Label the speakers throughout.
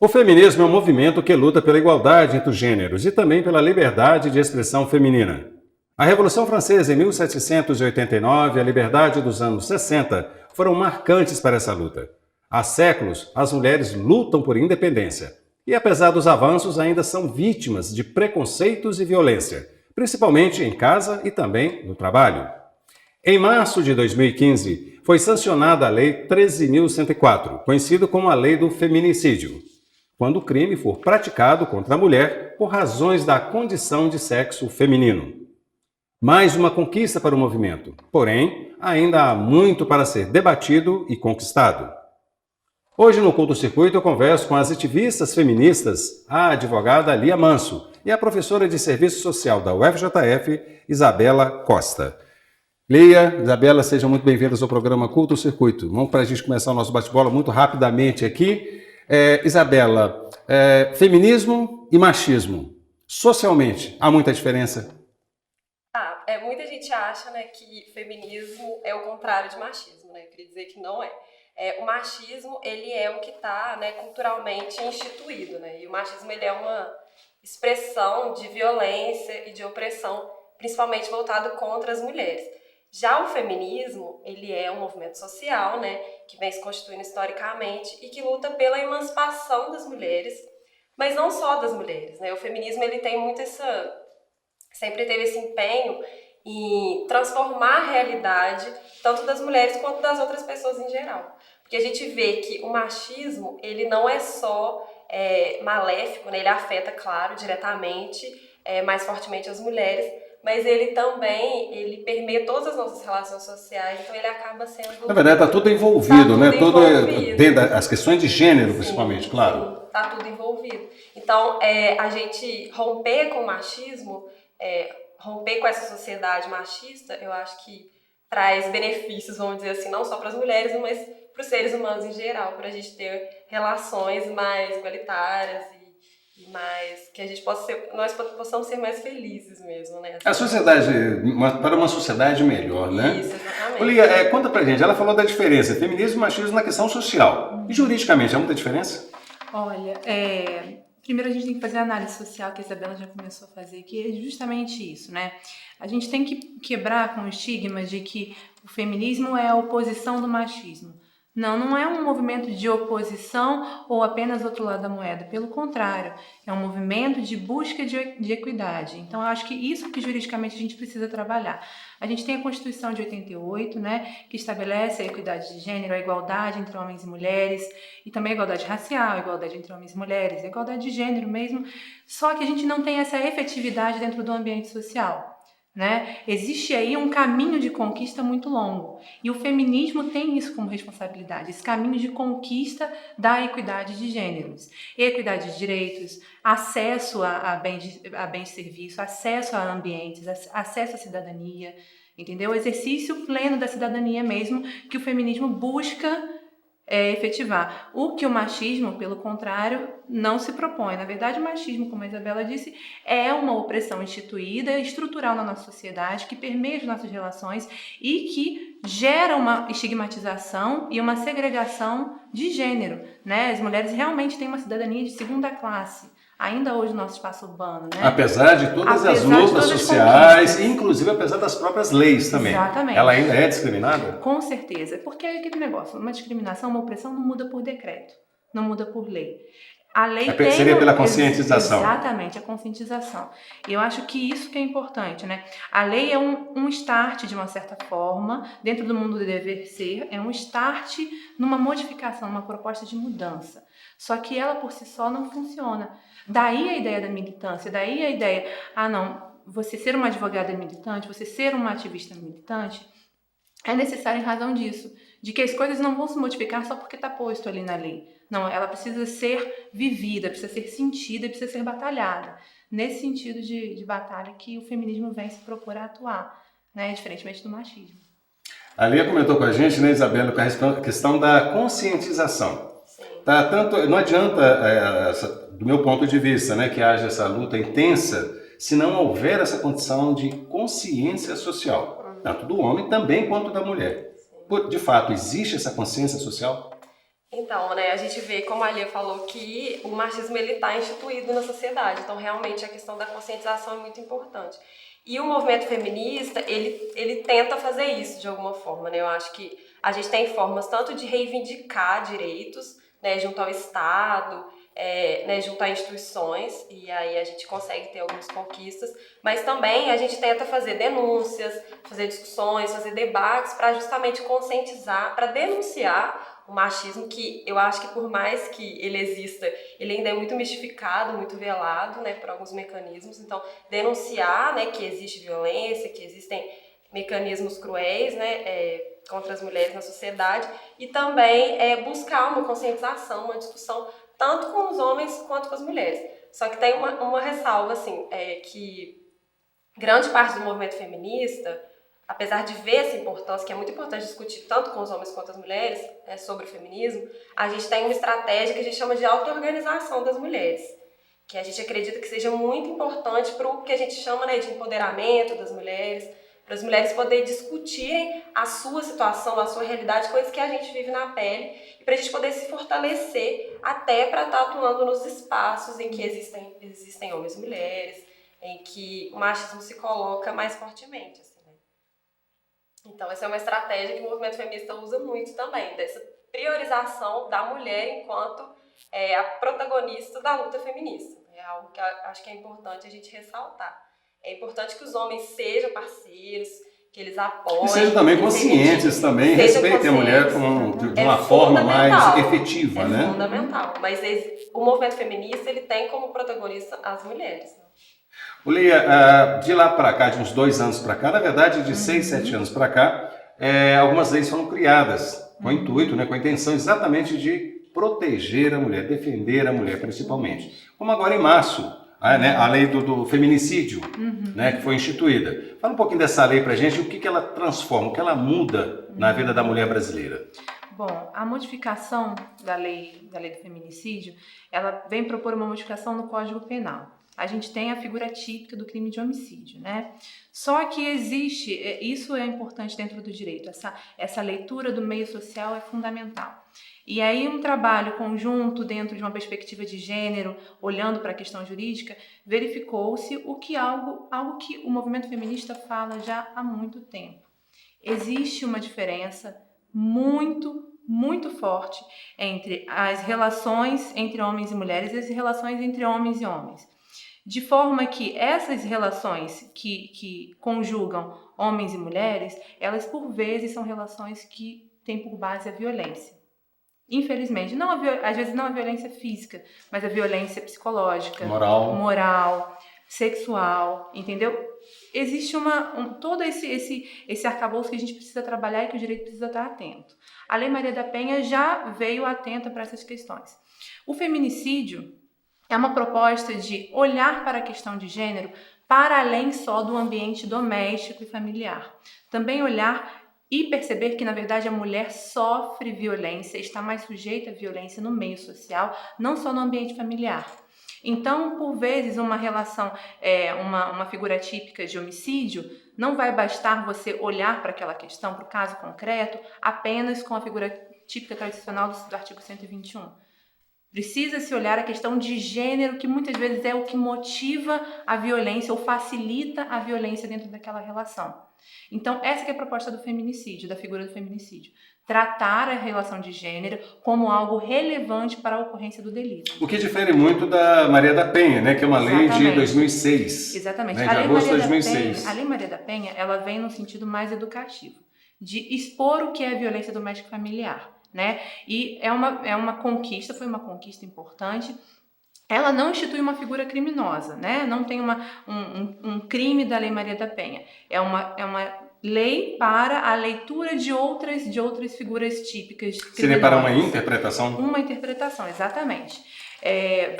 Speaker 1: O feminismo é um movimento que luta pela igualdade entre os gêneros e também pela liberdade de expressão feminina. A Revolução Francesa em 1789 e a liberdade dos anos 60 foram marcantes para essa luta. Há séculos, as mulheres lutam por independência e, apesar dos avanços, ainda são vítimas de preconceitos e violência, principalmente em casa e também no trabalho. Em março de 2015, foi sancionada a Lei 13.104, conhecida como a Lei do Feminicídio, quando o crime for praticado contra a mulher por razões da condição de sexo feminino. Mais uma conquista para o movimento, porém, ainda há muito para ser debatido e conquistado. Hoje no Culto Circuito eu converso com as ativistas feministas, a advogada Lia Manso e a professora de Serviço Social da UFJF, Isabela Costa. Lia, Isabela, sejam muito bem-vindas ao programa Culto Circuito. Vamos para a gente começar o nosso bate-bola muito rapidamente aqui. Isabela, feminismo e machismo, socialmente, há muita diferença?
Speaker 2: Muita gente acha, né, que feminismo é o contrário de machismo, né? Eu queria dizer que não é. O machismo, ele é o que está, né, culturalmente instituído, né? E o machismo, ele é uma expressão de violência e de opressão, principalmente voltado contra as mulheres. Já o feminismo, ele é um movimento social, né, que vem se constituindo historicamente e que luta pela emancipação das mulheres, mas não só das mulheres, né? O feminismo, ele tem muito sempre teve esse empenho em transformar a realidade tanto das mulheres quanto das outras pessoas em geral. Porque a gente vê que o machismo, ele não é só maléfico, né? Ele afeta, claro, diretamente, mais fortemente as mulheres, mas ele também, permeia todas as nossas relações sociais, então ele acaba sendo...
Speaker 1: Na verdade, está tudo envolvido, né?
Speaker 2: Envolvido.
Speaker 1: Dentro das questões de gênero, principalmente, claro.
Speaker 2: Sim, está tudo envolvido. Então, a gente romper com o machismo, romper com essa sociedade machista, eu acho que traz benefícios, vamos dizer assim, não só para as mulheres, mas para os seres humanos em geral, para a gente ter relações mais igualitárias e mais que a gente nós possamos ser mais felizes mesmo, né?
Speaker 1: A sociedade, para uma sociedade melhor, né?
Speaker 2: Isso, exatamente.
Speaker 1: Lia, conta pra gente, ela falou da diferença, feminismo e machismo na questão social. E juridicamente, há muita diferença?
Speaker 3: Olha, primeiro a gente tem que fazer a análise social, que a Isabela já começou a fazer, que é justamente isso, né? A gente tem que quebrar com o estigma de que o feminismo é a oposição do machismo. Não é um movimento de oposição ou apenas outro lado da moeda. Pelo contrário, é um movimento de busca de equidade. Então, eu acho que isso que juridicamente a gente precisa trabalhar. A gente tem a Constituição de 88, né, que estabelece a equidade de gênero, a igualdade entre homens e mulheres, e também a igualdade racial, a igualdade entre homens e mulheres, a igualdade de gênero mesmo. Só que a gente não tem essa efetividade dentro do ambiente social. Né? Existe aí um caminho de conquista muito longo e o feminismo tem isso como responsabilidade, esse caminho de conquista da equidade de gêneros, equidade de direitos, acesso a bens de serviço, acesso a ambientes, acesso à cidadania, entendeu? O exercício pleno da cidadania mesmo que o feminismo busca efetivar. O que o machismo, pelo contrário, não se propõe. Na verdade, o machismo, como a Isabela disse, é uma opressão instituída, estrutural na nossa sociedade, que permeia as nossas relações e que gera uma estigmatização e uma segregação de gênero, né? As mulheres realmente têm uma cidadania de segunda classe, ainda hoje no nosso espaço urbano, né?
Speaker 1: Apesar de todas as lutas sociais, inclusive apesar das próprias leis também.
Speaker 3: Exatamente.
Speaker 1: Ela ainda é discriminada?
Speaker 3: Com certeza, porque é aquele negócio, uma discriminação, uma opressão não muda por decreto, não muda por lei. A lei
Speaker 1: seria pela conscientização.
Speaker 3: Exatamente, a conscientização. E eu acho que isso que é importante, né? A lei é um start, de uma certa forma, dentro do mundo do dever ser, é um start numa modificação, numa proposta de mudança. Só que ela por si só não funciona. Daí a ideia da militância, daí a ideia, você ser uma advogada militante, você ser uma ativista militante, é necessário em razão disso, de que as coisas não vão se modificar só porque está posto ali na lei. Não, ela precisa ser vivida, precisa ser sentida, precisa ser batalhada. Nesse sentido de batalha que o feminismo vem se propor a atuar, né, diferentemente do machismo.
Speaker 1: A Lia comentou com a gente, né, Isabela, com a questão da conscientização. Tá, não adianta, do meu ponto de vista, né, que haja essa luta intensa se não houver essa condição de consciência social, tanto do homem também quanto da mulher. De fato, existe essa consciência social?
Speaker 2: Então, né, a gente vê, como a Lia falou, que o machismo ele está instituído na sociedade. Então, realmente, a questão da conscientização é muito importante. E o movimento feminista, ele tenta fazer isso de alguma forma, né? Eu acho que a gente tem formas tanto de reivindicar direitos, né, junto ao Estado, né, junto a instituições, e aí a gente consegue ter algumas conquistas, mas também a gente tenta fazer denúncias, fazer discussões, fazer debates para justamente conscientizar, para denunciar o machismo, que eu acho que por mais que ele exista, ele ainda é muito mistificado, muito velado, né, por alguns mecanismos. Então, denunciar, né, que existe violência, que existem mecanismos cruéis, né, contra as mulheres na sociedade, e também buscar uma conscientização, uma discussão, tanto com os homens quanto com as mulheres. Só que tem uma ressalva, assim, que grande parte do movimento feminista, apesar de ver essa importância, que é muito importante discutir tanto com os homens quanto as mulheres, sobre o feminismo, a gente tem uma estratégia que a gente chama de auto-organização das mulheres, que a gente acredita que seja muito importante para o que a gente chama, né, de empoderamento das mulheres, para as mulheres poderem discutirem a sua situação, a sua realidade, coisas que a gente vive na pele, e para a gente poder se fortalecer até para estar atuando nos espaços em que existem homens e mulheres, em que o machismo se coloca mais fortemente, assim, né? Então, essa é uma estratégia que o movimento feminista usa muito também, dessa priorização da mulher enquanto a protagonista da luta feminista. É algo que eu acho que é importante a gente ressaltar. É importante que os homens sejam parceiros, que eles apoiem.
Speaker 1: E sejam também conscientes, também respeitem a mulher de uma forma mais efetiva, né?
Speaker 2: É fundamental. Mas o movimento feminista, ele tem como protagonista as mulheres, né?
Speaker 1: Lia, de lá para cá, de uns 2 anos para cá, na verdade de 6, 7 anos para cá, algumas leis foram criadas com o intuito, né, com a intenção exatamente de proteger a mulher, defender a mulher principalmente. Como agora em março, a lei do feminicídio, né, que foi instituída. Fala um pouquinho dessa lei para a gente, o que ela transforma, o que ela muda na vida da mulher brasileira.
Speaker 3: Bom, a modificação da lei do feminicídio, ela vem propor uma modificação no Código Penal. A gente tem a figura típica do crime de homicídio, né? Só que existe, isso é importante dentro do direito, essa leitura do meio social é fundamental. E aí um trabalho conjunto dentro de uma perspectiva de gênero, olhando para a questão jurídica, verificou-se algo que o movimento feminista fala já há muito tempo. Existe uma diferença muito forte entre as relações entre homens e mulheres e as relações entre homens e homens. De forma que essas relações que conjugam homens e mulheres, elas por vezes são relações que têm por base a violência. Infelizmente, às vezes não a violência física, mas a violência psicológica, moral, sexual, entendeu? Existe todo esse arcabouço que a gente precisa trabalhar e que o direito precisa estar atento. A Lei Maria da Penha já veio atenta para essas questões. O feminicídio é uma proposta de olhar para a questão de gênero para além só do ambiente doméstico e familiar. Também olhar e perceber que, na verdade, a mulher sofre violência, está mais sujeita à violência no meio social, não só no ambiente familiar. Então, por vezes, uma relação, uma figura típica de homicídio, não vai bastar você olhar para aquela questão, para o caso concreto, apenas com a figura típica tradicional do artigo 121. Precisa-se olhar a questão de gênero, que muitas vezes é o que motiva a violência ou facilita a violência dentro daquela relação. Então, essa que é a proposta do feminicídio, da figura do feminicídio. Tratar a relação de gênero como algo relevante para a ocorrência do delito.
Speaker 1: O que difere muito da Maria da Penha, né, que é uma lei de 2006.
Speaker 3: Exatamente.
Speaker 1: Né, de agosto de 2006.
Speaker 3: A Lei Maria da Penha, ela vem no sentido mais educativo, de expor o que é violência doméstica familiar. Né? E foi uma conquista importante. Ela não institui uma figura criminosa, né? Não tem um crime da Lei Maria da Penha. É uma lei para a leitura de outras figuras típicas criminosas.
Speaker 1: Seria para uma interpretação?
Speaker 3: Uma interpretação, exatamente.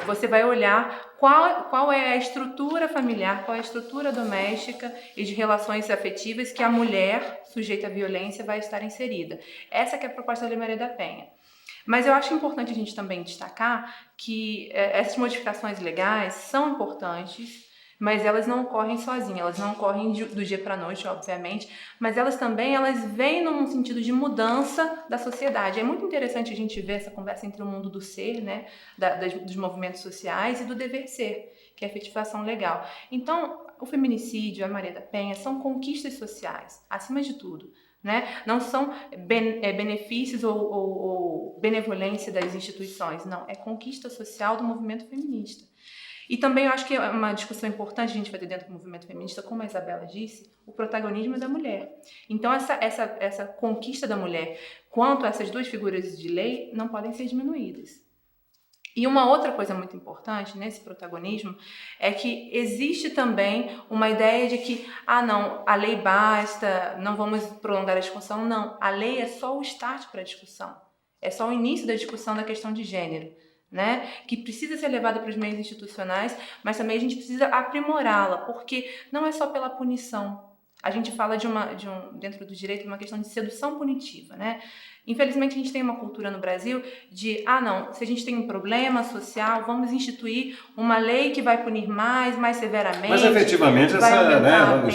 Speaker 3: Você vai olhar qual é a estrutura familiar, qual é a estrutura doméstica e de relações afetivas que a mulher sujeita à violência vai estar inserida. Essa que é a proposta da Lei Maria da Penha. Mas eu acho importante a gente também destacar que essas modificações legais são importantes, Mas elas não ocorrem sozinhas, elas não ocorrem do dia para a noite, obviamente, mas elas vêm num sentido de mudança da sociedade. É muito interessante a gente ver essa conversa entre o mundo do ser, né, dos movimentos sociais e do dever ser, que é a efetivação legal. Então, o feminicídio, a Maria da Penha, são conquistas sociais, acima de tudo. Né? Não são benefícios ou benevolência das instituições, não, é conquista social do movimento feminista. E também eu acho que é uma discussão importante a gente vai ter dentro do movimento feminista, como a Isabela disse, o protagonismo da mulher. Então essa conquista da mulher quanto a essas duas figuras de lei não podem ser diminuídas. E uma outra coisa muito importante nesse protagonismo é que existe também uma ideia de que, não, a lei basta, não vamos prolongar a discussão. Não, a lei é só o start para a discussão, é só o início da discussão da questão de gênero. Né? Que precisa ser levada para os meios institucionais, mas também a gente precisa aprimorá-la, porque não é só pela punição. A gente fala dentro do direito, uma questão de sedução punitiva, né? Infelizmente, a gente tem uma cultura no Brasil de, não, se a gente tem um problema social, vamos instituir uma lei que vai punir mais severamente.
Speaker 1: Mas efetivamente isso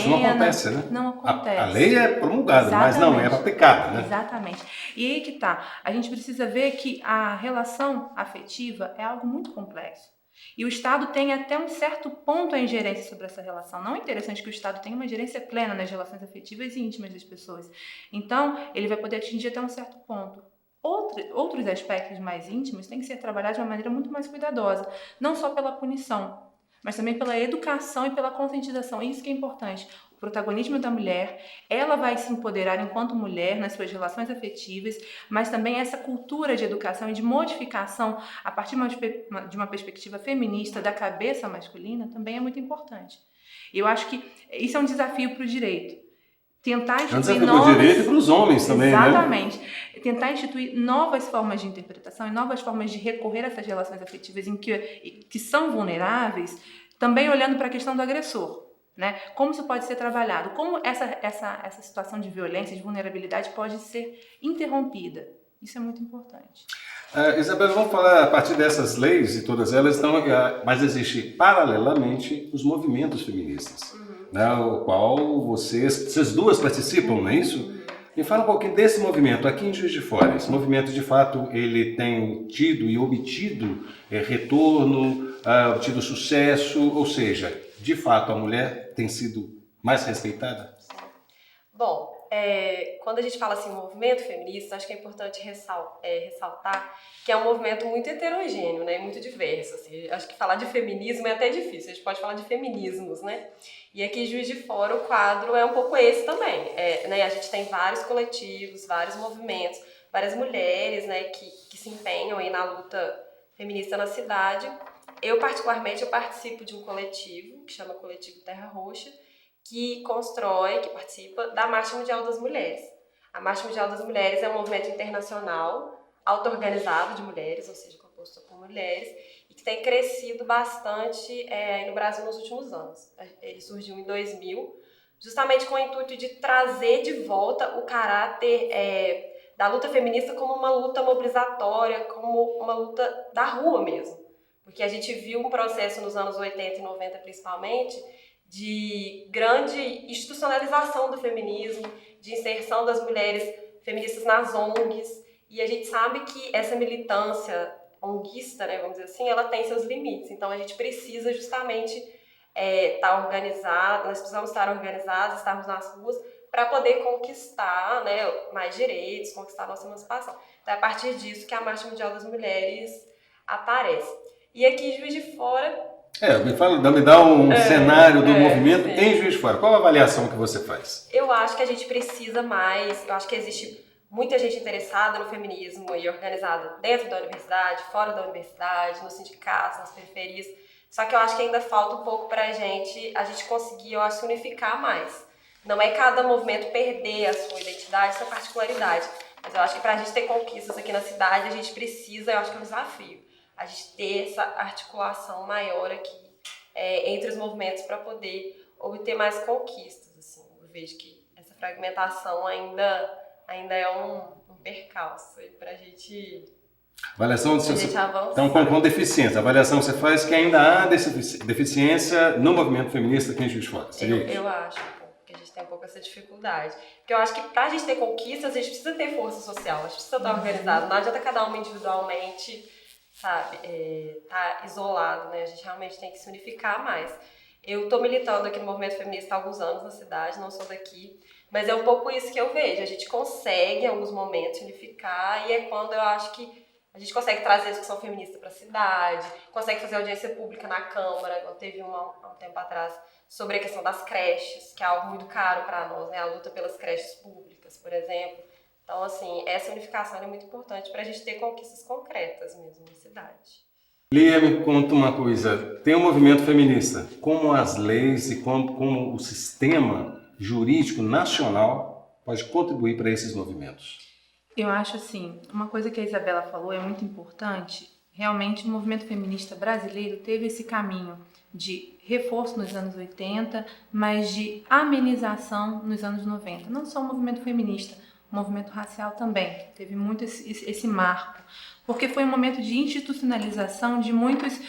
Speaker 1: não acontece, né?
Speaker 3: Não acontece.
Speaker 1: A lei é promulgada, mas não é aplicada, né?
Speaker 3: Exatamente. E aí que tá. A gente precisa ver que a relação afetiva é algo muito complexo. E o Estado tem até um certo ponto a ingerência sobre essa relação. Não é interessante que o Estado tenha uma ingerência plena nas relações afetivas e íntimas das pessoas. Então, ele vai poder atingir até um certo ponto. Outros aspectos mais íntimos têm que ser trabalhados de uma maneira muito mais cuidadosa. Não só pela punição, mas também pela educação e pela conscientização. Isso que é importante. O protagonismo da mulher, ela vai se empoderar enquanto mulher nas suas relações afetivas, mas também essa cultura de educação e de modificação a partir de uma perspectiva feminista da cabeça masculina também é muito importante. Eu acho que isso é um desafio para o direito. Tentar instituir
Speaker 1: para o direito e para os homens também,
Speaker 3: exatamente. Né? Tentar instituir novas formas de interpretação e novas formas de recorrer a essas relações afetivas que são vulneráveis, também olhando para a questão do agressor. Né? Como isso pode ser trabalhado? Como essa situação de violência, de vulnerabilidade pode ser interrompida? Isso é muito importante.
Speaker 1: Isabela, vamos falar a partir dessas leis e todas elas, então, mas existe paralelamente os movimentos feministas, né, o qual vocês duas participam, não é isso? Me fala um pouquinho desse movimento aqui em Juiz de Fora. Esse movimento, de fato, ele tem tido e obtido retorno, obtido sucesso, ou seja, de fato, a mulher tem sido mais respeitada?
Speaker 2: Bom, quando a gente fala assim, movimento feminista, acho que é importante ressaltar que é um movimento muito heterogêneo, né, muito diverso. Assim, acho que falar de feminismo é até difícil, a gente pode falar de feminismos, né? E aqui em Juiz de Fora o quadro é um pouco esse também. Né, a gente tem vários coletivos, vários movimentos, várias mulheres, né, que se empenham aí na luta feminista na cidade. Eu, particularmente, participo de um coletivo, que chama Coletivo Terra Roxa, que participa da Marcha Mundial das Mulheres. A Marcha Mundial das Mulheres é um movimento internacional, auto-organizado de mulheres, ou seja, composto por mulheres, e que tem crescido bastante no Brasil nos últimos anos. Ele surgiu em 2000, justamente com o intuito de trazer de volta o caráter da luta feminista como uma luta mobilizatória, como uma luta da rua mesmo. Porque a gente viu um processo nos anos 80 e 90, principalmente, de grande institucionalização do feminismo, de inserção das mulheres feministas nas ONGs, e a gente sabe que essa militância onguista, né, vamos dizer assim, ela tem seus limites. Então a gente precisa justamente estar organizado, nós precisamos estar organizados, estarmos nas ruas para poder conquistar, né, mais direitos, conquistar a nossa emancipação. Então é a partir disso que a Marcha Mundial das Mulheres aparece. E aqui em Juiz de Fora...
Speaker 1: me dá um cenário do movimento em Juiz de Fora. Qual a avaliação que você faz?
Speaker 2: Eu acho que a gente precisa mais, eu acho que existe muita gente interessada no feminismo e organizada dentro da universidade, fora da universidade, nos sindicatos, nas periferias. Só que eu acho que ainda falta um pouco pra a gente conseguir, eu acho, unificar mais. Não é cada movimento perder a sua identidade, sua particularidade. Mas eu acho que pra gente ter conquistas aqui na cidade, a gente precisa, eu acho que é um desafio, a gente ter essa articulação maior aqui entre os movimentos para poder obter mais conquistas. Assim. Eu vejo que essa fragmentação ainda é um percalço para a gente
Speaker 1: Avaliação de
Speaker 2: A gente avança.
Speaker 1: então, com deficiência. A avaliação que você faz que ainda há deficiência no movimento feminista aqui em Juiz de Fora.
Speaker 2: Eu acho que a gente tem um pouco essa dificuldade. Porque eu acho que pra gente ter conquistas, a gente precisa ter força social, a gente precisa estar organizado. Não adianta cada uma individualmente, sabe, tá isolado, né? A gente realmente tem que se unificar mais. Eu tô militando aqui no movimento feminista há alguns anos na cidade, não sou daqui, mas é um pouco isso que eu vejo. A gente consegue, em alguns momentos, unificar, e é quando eu acho que a gente consegue trazer a discussão feminista para a cidade, consegue fazer audiência pública na Câmara, igual teve uma há um tempo atrás, sobre a questão das creches, que é algo muito caro para nós, né? A luta pelas creches públicas, por exemplo. Então, assim, essa unificação é muito importante para a gente ter conquistas concretas mesmo na cidade.
Speaker 1: Lia, me conta uma coisa. Tem um movimento feminista. Como as leis e como o sistema jurídico nacional pode contribuir para esses movimentos?
Speaker 3: Eu acho assim, uma coisa que a Isabela falou é muito importante. Realmente, o movimento feminista brasileiro teve esse caminho de reforço nos anos 80, mas de amenização nos anos 90. Não só o movimento feminista, o movimento racial também teve muito esse marco, porque foi um momento de institucionalização de muitas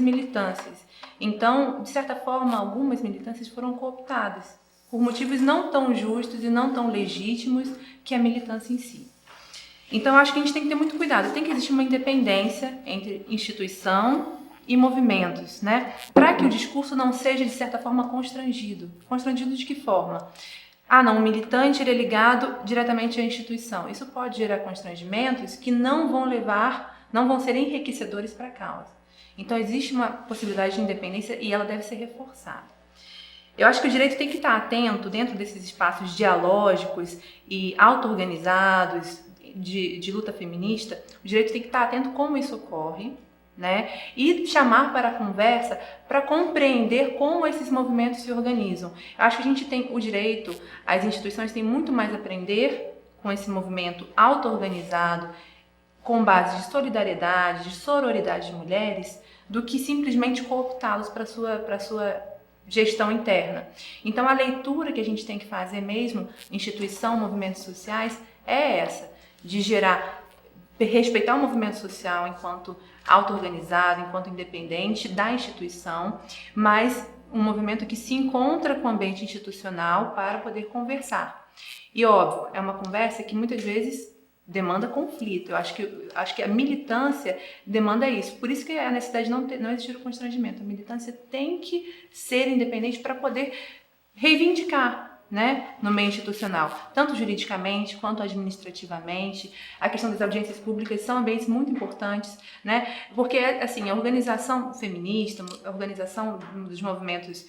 Speaker 3: militâncias. Então, de certa forma, algumas militâncias foram cooptadas por motivos não tão justos e não tão legítimos que a militância em si. Então, eu acho que a gente tem que ter muito cuidado. Tem que existir uma independência entre instituição e movimentos, né? Para que o discurso não seja, de certa forma, constrangido. Constrangido de que forma? Ah, não, o militante ele é ligado diretamente à instituição. Isso pode gerar constrangimentos que não vão ser enriquecedores para a causa. Então, existe uma possibilidade de independência e ela deve ser reforçada. Eu acho que o direito tem que estar atento dentro desses espaços dialógicos e auto-organizados, de luta feminista. O direito tem que estar atento como isso ocorre, né? E chamar para a conversa para compreender como esses movimentos se organizam. Eu acho que a gente tem o direito, as instituições têm muito mais a aprender com esse movimento auto-organizado, com base de solidariedade, de sororidade de mulheres, do que simplesmente cooptá-los para sua gestão interna. Então, a leitura que a gente tem que fazer mesmo, instituição, movimentos sociais, é essa, de respeitar o movimento social enquanto auto-organizado, enquanto independente da instituição, mas um movimento que se encontra com o ambiente institucional para poder conversar. E, óbvio, é uma conversa que muitas vezes demanda conflito. Eu acho que a militância demanda isso. Por isso que a necessidade de não existir o constrangimento. A militância tem que ser independente para poder reivindicar, né, no meio institucional, tanto juridicamente quanto administrativamente. A questão das audiências públicas são ambientes muito importantes, né, porque assim, a organização feminista, a organização dos movimentos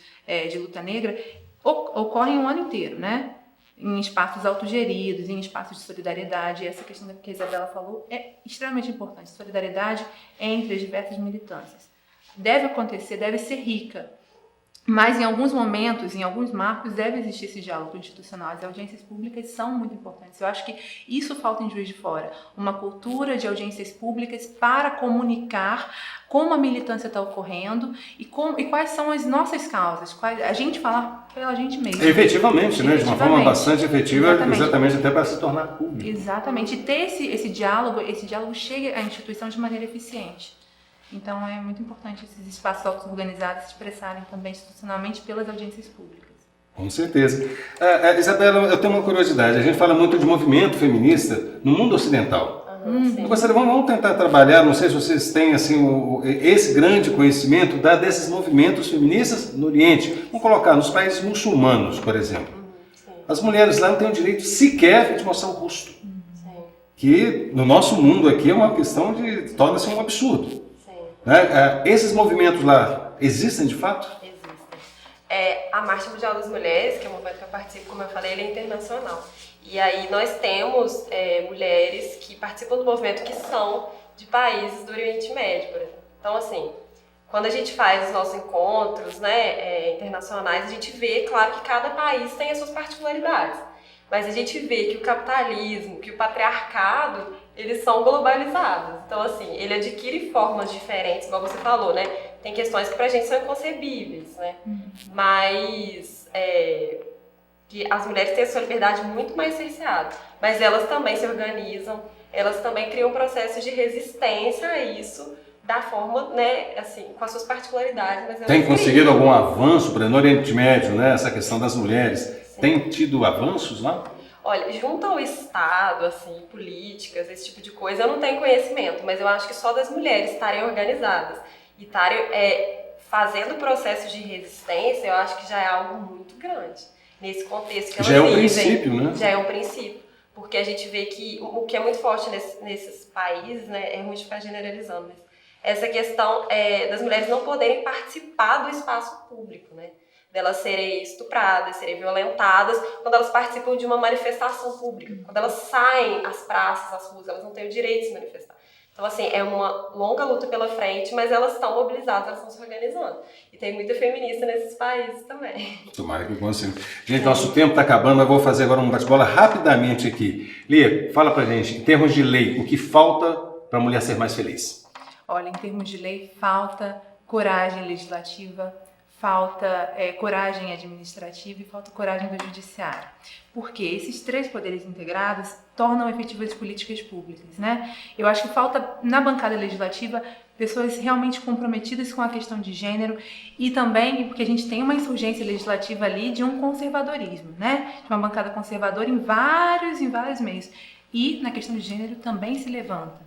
Speaker 3: de luta negra ocorre um ano inteiro, né, em espaços autogeridos, em espaços de solidariedade. E essa questão que a Isabela falou é extremamente importante, solidariedade entre as diversas militâncias. Deve acontecer, deve ser rica, mas em alguns momentos, em alguns marcos, deve existir esse diálogo institucional. As audiências públicas são muito importantes. Eu acho que isso falta em Juiz de Fora. Uma cultura de audiências públicas para comunicar como a militância está ocorrendo e quais são as nossas causas. A gente falar pela gente mesma.
Speaker 1: Efetivamente, né? De uma forma bastante efetiva, exatamente até para se tornar público.
Speaker 3: Exatamente. E ter esse diálogo chega à instituição de maneira eficiente. Então, é muito importante esses espaços auto-organizados se expressarem também institucionalmente pelas audiências públicas.
Speaker 1: Com certeza. Isabela, eu tenho uma curiosidade. A gente fala muito de movimento feminista no mundo ocidental. Eu gostaria, vamos tentar trabalhar, não sei se vocês têm assim, esse grande conhecimento desses movimentos feministas no Oriente. Vamos colocar nos países muçulmanos, por exemplo. As mulheres lá não têm o direito sequer de mostrar o rosto. Que no nosso mundo aqui é uma questão torna-se um absurdo. Né? Esses movimentos lá existem de fato?
Speaker 2: Existem. A Marcha Mundial das Mulheres, que é um movimento que eu participo, como eu falei, ele é internacional. E aí nós temos mulheres que participam do movimento que são de países do Oriente Médio, por exemplo. Então, assim, quando a gente faz os nossos encontros, né, internacionais, a gente vê, claro, que cada país tem as suas particularidades. Mas a gente vê que o capitalismo, que o patriarcado, eles são globalizados. Então, assim, ele adquire formas diferentes, igual você falou, né? Tem questões que pra gente são inconcebíveis, né? Mas que as mulheres têm a sua liberdade muito mais cerceada. Mas elas também se organizam, elas também criam processos de resistência a isso, da forma, né, assim, com as suas particularidades. Mas
Speaker 1: tem conseguido algum avanço, por exemplo, no Oriente Médio, né, essa questão das mulheres? Sim. Tem tido avanços lá?
Speaker 2: Olha, junto ao Estado, assim, políticas, esse tipo de coisa, eu não tenho conhecimento, mas eu acho que só das mulheres estarem organizadas e estarem fazendo processos de resistência, eu acho que já é algo muito grande. Nesse contexto que elas
Speaker 1: já é um
Speaker 2: vivem,
Speaker 1: princípio, né?
Speaker 2: Já é um princípio. Porque a gente vê que o que é muito forte nesses países, né, é ruim de ficar generalizando, mas essa questão das mulheres não poderem participar do espaço público, né? Delas serem estupradas, serem violentadas, quando elas participam de uma manifestação pública. Quando elas saem às praças, às ruas, elas não têm o direito de se manifestar. Então, assim, é uma longa luta pela frente, mas elas estão mobilizadas, elas estão se organizando. E tem muita feminista nesses países também.
Speaker 1: Tomara que consiga. Gente, nosso tempo está acabando, mas vou fazer agora um bate-bola rapidamente aqui. Lia, fala pra gente, em termos de lei, o que falta para a mulher ser mais feliz?
Speaker 3: Olha, em termos de lei, falta coragem legislativa, falta coragem administrativa e falta coragem do judiciário. Porque esses três poderes integrados tornam efetivas políticas públicas, né? Eu acho que falta na bancada legislativa pessoas realmente comprometidas com a questão de gênero e também porque a gente tem uma insurgência legislativa ali de um conservadorismo, né? De uma bancada conservadora em vários meios. E na questão de gênero também se levanta.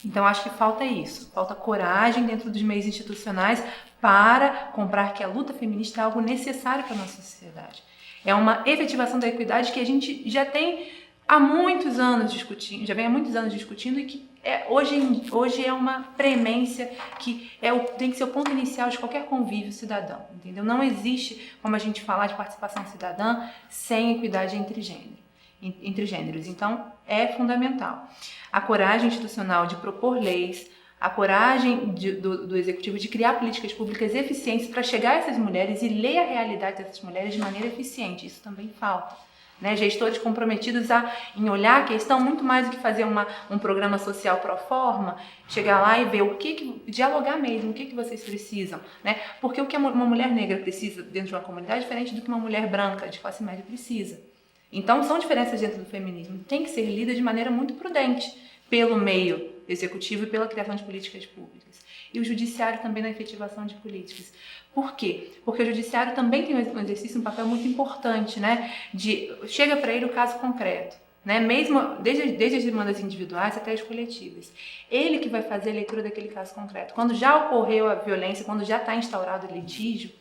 Speaker 3: Então, acho que falta isso, falta coragem dentro dos meios institucionais para comprar que a luta feminista é algo necessário para a nossa sociedade. É uma efetivação da equidade que a gente já tem há muitos anos discutindo, já vem há muitos anos discutindo e que hoje é uma premência que tem que ser o ponto inicial de qualquer convívio cidadão, entendeu? Não existe como a gente falar de participação cidadã sem equidade entre gêneros. Então, é fundamental. A coragem institucional de propor leis, a coragem do Executivo de criar políticas públicas eficientes para chegar a essas mulheres e ler a realidade dessas mulheres de maneira eficiente. Isso também falta. Né? Gestores comprometidos em olhar a questão muito mais do que fazer um programa social pro forma, chegar lá e ver dialogar mesmo, o que vocês precisam. Né? Porque o que uma mulher negra precisa dentro de uma comunidade é diferente do que uma mulher branca de classe média precisa. Então, são diferenças dentro do feminismo. Tem que ser lida de maneira muito prudente pelo meio executivo e pela criação de políticas públicas. E o judiciário também na efetivação de políticas. Por quê? Porque o judiciário também tem um papel muito importante, né? Chega para ele o caso concreto, né? Mesmo desde as demandas individuais até as coletivas. Ele que vai fazer a leitura daquele caso concreto. Quando já ocorreu a violência, quando já está instaurado o litígio,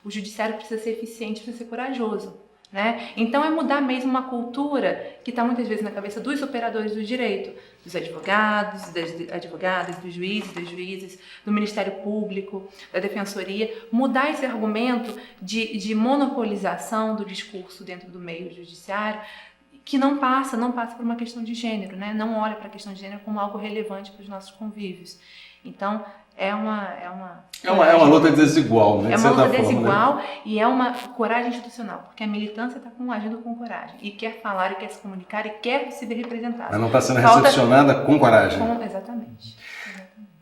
Speaker 3: o judiciário precisa ser eficiente, precisa ser corajoso. Né? Então é mudar mesmo uma cultura que está muitas vezes na cabeça dos operadores do direito, dos advogados, das advogadas, dos juízes, das juízes, do Ministério Público, da Defensoria, mudar esse argumento de monopolização do discurso dentro do meio judiciário, que não passa por uma questão de gênero, né? Não olha para a questão de gênero como algo relevante para os nossos convívios. Então, é uma
Speaker 1: luta desigual, né?
Speaker 3: É uma luta desigual, né? E é uma coragem institucional, porque a militância está agindo com coragem, e quer falar, e quer se comunicar, e quer se ver representada.
Speaker 1: Mas não está sendo recepcionada com coragem.
Speaker 3: Exatamente.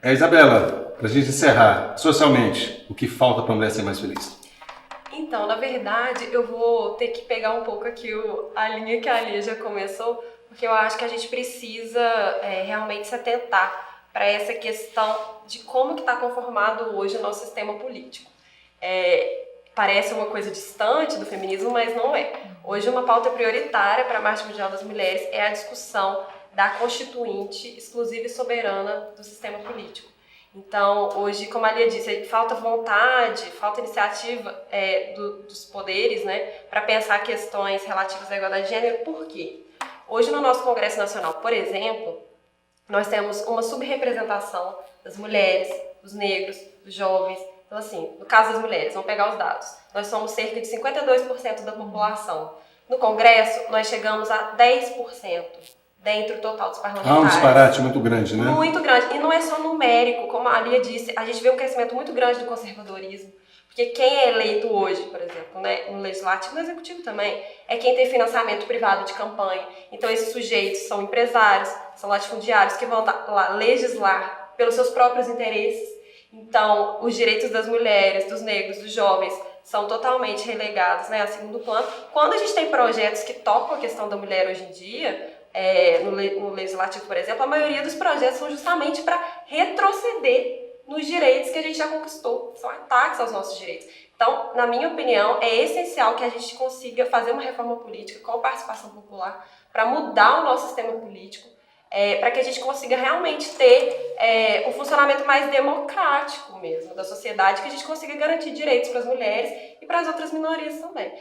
Speaker 1: Isabela, para a gente encerrar, socialmente, o que falta para a mulher ser mais feliz?
Speaker 2: Então, na verdade, eu vou ter que pegar um pouco aqui a linha que a Lia já começou, porque eu acho que a gente precisa realmente se atentar para essa questão de como que está conformado hoje o nosso sistema político. Parece uma coisa distante do feminismo, mas não é. Hoje uma pauta prioritária para a Marcha Mundial das Mulheres é a discussão da constituinte exclusiva e soberana do sistema político. Então, hoje, como a Lia disse, falta vontade, falta iniciativa dos poderes, né, para pensar questões relativas à igualdade de gênero. Por quê? Hoje no nosso Congresso Nacional, por exemplo, nós temos uma subrepresentação das mulheres, dos negros, dos jovens. Então, assim, no caso das mulheres, vamos pegar os dados. Nós somos cerca de 52% da população. No Congresso, nós chegamos a 10% dentro do total dos parlamentares.
Speaker 1: Um disparate muito grande, né?
Speaker 2: Muito grande. E não é só numérico, como a Lia disse, a gente vê um crescimento muito grande do conservadorismo. Porque quem é eleito hoje, por exemplo, né, no legislativo e no executivo também, é quem tem financiamento privado de campanha. Então esses sujeitos são empresários, são latifundiários que vão lá legislar pelos seus próprios interesses. Então os direitos das mulheres, dos negros, dos jovens são totalmente relegados, né, a segundo plano. Quando a gente tem projetos que tocam a questão da mulher hoje em dia, no legislativo, por exemplo, a maioria dos projetos são justamente para retroceder nos direitos que a gente já conquistou, são ataques aos nossos direitos. Então, na minha opinião, é essencial que a gente consiga fazer uma reforma política com participação popular para mudar o nosso sistema político, para que a gente consiga realmente ter um funcionamento mais democrático mesmo da sociedade, que a gente consiga garantir direitos para as mulheres e para as outras minorias também.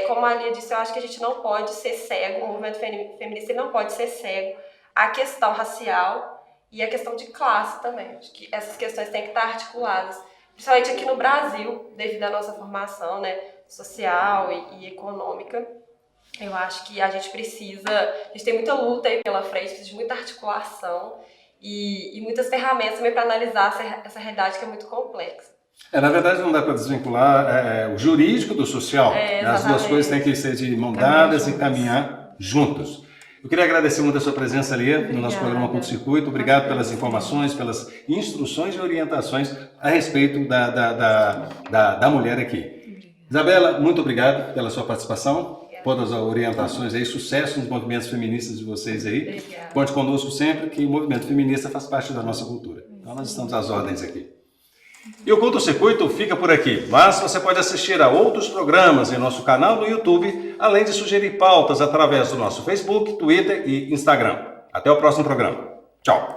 Speaker 2: Como a Lia disse, eu acho que a gente não pode ser cego, o movimento feminista não pode ser cego à questão racial e à questão de classe também. Acho que essas questões têm que estar articuladas, principalmente aqui no Brasil, devido à nossa formação, né, social e econômica. Eu acho que a gente tem muita luta aí pela frente, precisa de muita articulação e muitas ferramentas também para analisar essa realidade que é muito complexa.
Speaker 1: Na verdade, não dá para desvincular o jurídico do social. As duas coisas têm que ser de mão dadas e caminhar juntos. Eu queria agradecer muito a sua presença, Lia, no nosso programa Curto Circuito. Obrigado pelas informações, pelas instruções e orientações a respeito da mulher aqui. Isabela, muito obrigado pela sua participação. Todas as orientações aí, sucesso nos movimentos feministas de vocês aí.
Speaker 2: Obrigada.
Speaker 1: Conte conosco sempre que o movimento feminista faz parte da nossa cultura. Então nós estamos às ordens aqui. E o Curto Circuito fica por aqui, mas você pode assistir a outros programas em nosso canal no YouTube, além de sugerir pautas através do nosso Facebook, Twitter e Instagram. Até o próximo programa. Tchau!